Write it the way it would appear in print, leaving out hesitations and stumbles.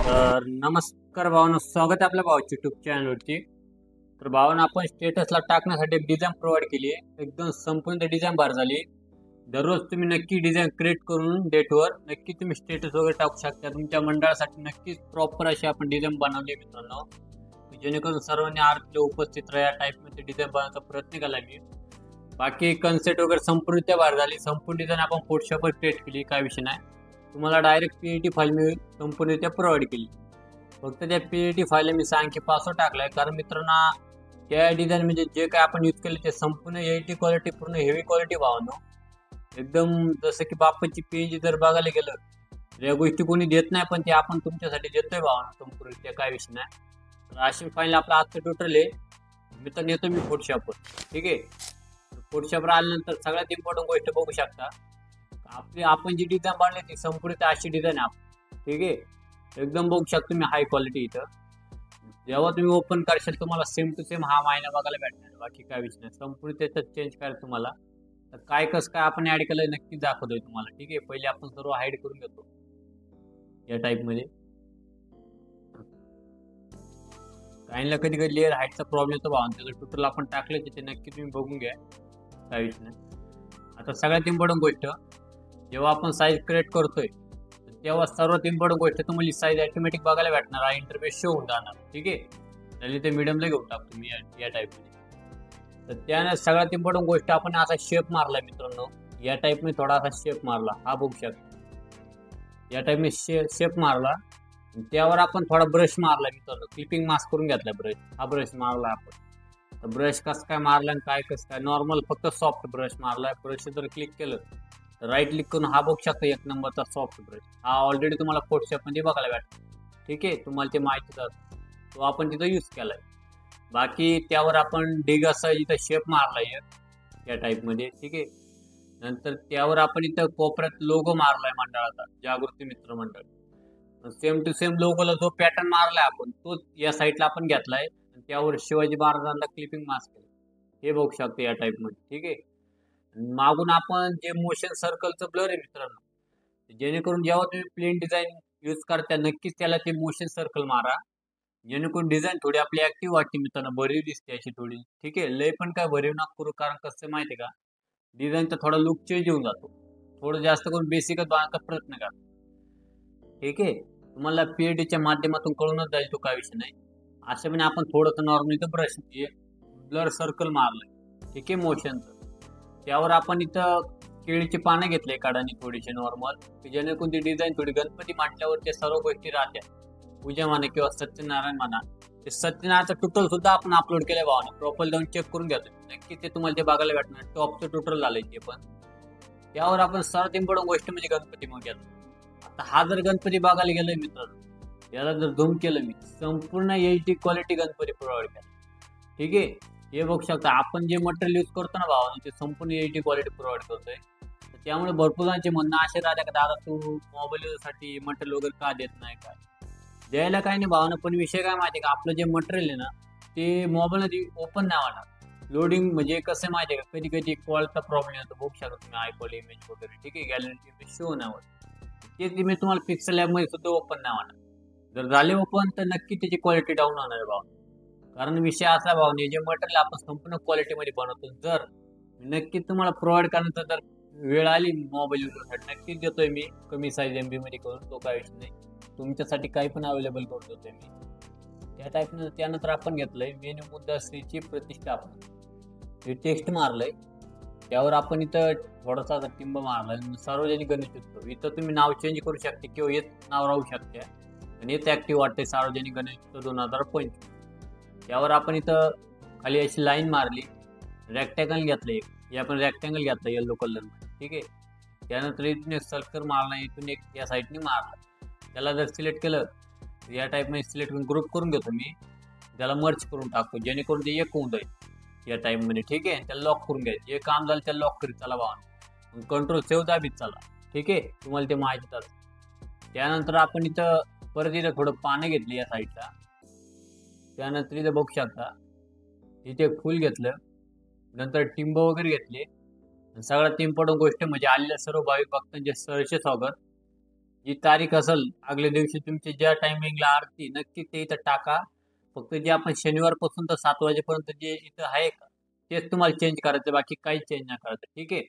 तर नमस्कार भावांनो, स्वागत आहे आपल्या भावाच्या युट्यूब चॅनलवरती. तर भावांनो, आपण स्टेटसला टाकण्यासाठी एक डिझाईन प्रोव्हाइड केली आहे. एकदम संपूर्ण डिझाईन बार झाली. दररोज तुम्ही नक्की डिझाईन क्रिएट करून डेटवर नक्की तुम्ही स्टेटस वगैरे टाकू शकता. तुमच्या मंडळासाठी नक्कीच प्रॉपर अशी आपण डिझाईन बनवली आहे मित्रांनो, जेणेकरून सर्वांनी आरतीला उपस्थित राहा. या टाईपमध्ये डिझाईन बनवण्याचा प्रयत्न केला मी. बाकी कन्सेप्ट वगैरे संपूर्ण बाहेर झाली. संपूर्ण डिझाईन आपण फोटोशॉपवर क्रिएट केली, काय विषय नाही. तुम्हाला डायरेक्ट पीएटी फाईल मी संपूर्ण प्रोव्हाइड केली. फक्त त्या पीएटी फाईल मी सांगे पासवर्ड टाकलाय, कारण मित्रांनो त्या डिझाईन म्हणजे जे काय आपण यूज केले ते संपूर्ण एटी क्वालिटी, पूर्ण हेवी क्वालिटी भावानो. एकदम जसं की बापाची पीएनजी जर बघायला गेलं या गोष्टी कोणी देत नाही, पण ते आपण तुमच्यासाठी देतोय भावानो संपूर्ण. ते काय विषय नाही. तर अशी फाईल आपला आजचं टोटल आहे. मी तर नेतो मी फोटोशॉपवर. ठीक आहे. फोटोशॉपवर आल्यानंतर सगळ्यात इम्पॉर्टंट गोष्ट बघू शकता, आपण जी डिझाईन बनली ती संपूर्ण अशी डिझाईन आहे. ठीक आहे. एकदम बघू शकता तुम्ही हाय क्वालिटी. इथं जेव्हा तुम्ही ओपन करशाल तुम्हाला सेम टू सेम हा मायना बघायला भेटणार. बाकी काय विषय नाही. संपूर्ण त्याच्यात चेंज करायचं तुम्हाला. तर काय कसं काय आपण ऍड केलं नक्की दाखवतोय तुम्हाला. ठीक आहे. पहिले आपण सर्व हाईड करून घेतो या टाईप मध्ये. काहींना कधी कधी लेअर हाईटचा प्रॉब्लेम येतो भावा. त्याचं टोटल आपण टाकलं ते नक्की तुम्ही बघून घ्या, काय विषय नाही. आता सगळ्यात इम्पॉर्टंट गोष्ट, जेव्हा आपण साईज क्रिएट करतोय तेव्हा सर्वात इम्पॉर्टंट गोष्ट तुम्हाला साईज ऑटोमॅटिक बघायला भेटणार आहे. इंटरफेस शो होऊन जाणार. ठीक आहे. त्याला ते मीडियमला घेऊन टाकतो मी या टाईपमध्ये. तर त्याने सगळ्यात इम्पॉर्टंट गोष्ट, आपण असा शेप मारला मित्रांनो. या टाईपने थोडासा शेप मारला, हा बघू शकता. या टाईपने शेप मारला. त्यावर आपण थोडा ब्रश मारला मित्रांनो. क्लिपिंग मास्क करून घेतला ब्रश. हा ब्रश मारला आपण. तर ब्रश कसं काय मारला आणि काय कसं काय, नॉर्मल फक्त सॉफ्ट ब्रश मारला. ब्रश जर क्लिक केलं तर राईट क्लिक करून हा बघू शकता एक नंबरचा सॉफ्ट ब्रश. हा ऑलरेडी तुम्हाला फोटोशॉपमध्ये बघायला भेटतो. ठीक आहे. तुम्हाला ते माहितीच असतं, तो आपण तिथं यूज केलाय. बाकी त्यावर आपण डिग असा इथं शेप मारलाय या टाईपमध्ये. ठीक आहे. नंतर त्यावर आपण इथं कोपऱ्यात लोगो मारलाय मंडळाचा, जागृती मित्र मंडळ. सेम टू सेम लोगोला जो पॅटर्न मारलाय आपण तो या साईडला आपण घेतलाय. त्यावर शिवाजी महाराजांना क्लिपिंग मास्क केलं, हे बघू शकतो या टाईपमध्ये. ठीक आहे. मागून आपण जे मोशन सर्कलचं ब्लर आहे मित्रांनो, जेणेकरून जेव्हा तुम्ही प्लेन डिझाईन यूज करता नक्कीच त्याला ते मोशन सर्कल मारा, जेणेकरून डिझाईन थोडी आपली ऍक्टिव्ह वाटते मित्रांनो, भरीव दिसते अशी थोडी. ठीक आहे. लय पण काय भरीव नका करू, कारण कसं माहिती आहे का, डिझाईनचा थोडा लुक चेंज होऊन जातो. थोडं जास्त करून बेसिकच बनवण्याचा प्रयत्न करा. ठीक आहे. तुम्हाला पीएडीच्या माध्यमातून कळूनच जाईल, तो काय विषय नाही. अशा पण आपण थोडंसं नॉर्मल इथं ब्रश ब्लर सर्कल मारलंय. ठीक आहे. मोशनचं त्यावर आपण इथं केळीची पानं घेतले काढानी थोडीशी नॉर्मल, जेणेकरून ती डिझाईन थोडी गणपती म्हटल्यावर त्या सर्व गोष्टी राहत्या. पूजा म्हणा किंवा सत्यनारायण म्हणा, ते सत्यनारायणचं टोटल सुद्धा आपण अपलोड केलंय भावाने. प्रोफाईल जाऊन चेक करून घ्या नक्की, ते तुम्हाला ते बघायला भेटणार. टॉपचं टोटल झालंय ते पण. त्यावर आपण सर्वात इम्पॉर्टंट गोष्ट म्हणजे गणपती मग घेतो. आता हा जर गणपती बघायला गेलोय मित्रांनो, याला जर झूम केलं मी, संपूर्ण एचडी क्वालिटी गणपती प्रोव्हाइड केला. ठीक आहे. हे बघू शकता. आपण जे मटेरियल यूज करतो ना भावानं, ते संपूर्ण एचडी क्वालिटी प्रोव्हाइड करतोय. त्यामुळे भरपूर जणांचे म्हणणं असे राहते का, दादा तू मोबाईल साठी मटेरियल वगैरे का देत नाही, काय द्यायला काय नाही भावानं. पण विषय काय माहिती का, आपलं जे मटेरियल आहे ना ते मोबाईलमध्ये ओपन नाही होणार. लोडिंग म्हणजे कसं माहिती आहे का, कधी कधी कॉलचा प्रॉब्लेम येतो. बघू शकता तुम्ही आयकॉल इमेज वगैरे. ठीक आहे. गॅलरी इमेज शो नाही होत. तेच इमेज तुम्हाला पिक्सल लॅबमध्ये सुद्धा ओपन नाही होणार. जर झाले ओपन तर नक्की त्याची क्वालिटी डाऊन होणार आहे भाव. कारण विषय असा भावने, जे मटेरियल आपण संपूर्ण क्वालिटीमध्ये बनवतो, जर नक्की तुम्हाला प्रोव्हाइड करण्याचा जर वेळ आली मोबाईल युजरसाठी, नक्कीच देतोय मी कमी साईज MB मध्ये करून. तो काय विषय नाही. तुमच्यासाठी काही पण अवेलेबल करून देतोय मी त्या टाईपनं. त्यानंतर आपण घेतलंय मेनू मुद्दा श्रीची प्रतिष्ठापना. हे टेक्स्ट मारलंय. त्यावर आपण इथं थोडासा टिंब मारलाय, सार्वजनिक गणेश उत्सव. इथं तुम्ही नाव चेंज करू शकते किंवा हेच नाव राहू शकते. आणि हेच ऍक्टिव्ह वाटतंय सार्वजनिक गणेश उत्सव 2025. त्यावर आपण इथं खाली अशी लाईन मारली. रेक्टँगल घेतलं एक, हे आपण रेक्टँगल घेतलं येलो कलर मध्ये. ठीक आहे. त्यानंतर इथून एक सर्कल मारला, इथून एक या साईडने मारला. त्याला जर सिलेक्ट केलं या टाईपमध्ये सिलेक्ट करून ग्रुप करून घेतो मी. त्याला मर्च करून टाकतो, जेणेकरून ते एक होऊन जाईल या टाईपमध्ये. ठीक आहे. त्याला लॉक करून घ्यायचं. जे काम झालं त्याला लॉक करीत चला भावा. कंट्रोल सेव्ह दाबीत चला. ठीक आहे. तुम्हाला ते माहितीच असतं. त्यानंतर आपण इथं परत इथं थोडं पानं घेतली या साईडला. त्यानंतर इथं बघू शकता इथे फुल घेतलं. नंतर टिंब वगैरे घेतले. सगळ्यात इम्पॉर्टंट गोष्ट म्हणजे आलेल्या सर्व भाविक भक्तांचे सहर्ष स्वागत. जी तारीख असेल आगल्या दिवशी तुमची ज्या टायमिंगला आरती नक्की ते इथं टाका. फक्त जे आपण शनिवारपासून तर 7 वाजेपर्यंत जे इथं आहे का तेच तुम्हाला चेंज करायचं, बाकी काही चेंज नाही करायचं. ठीक आहे.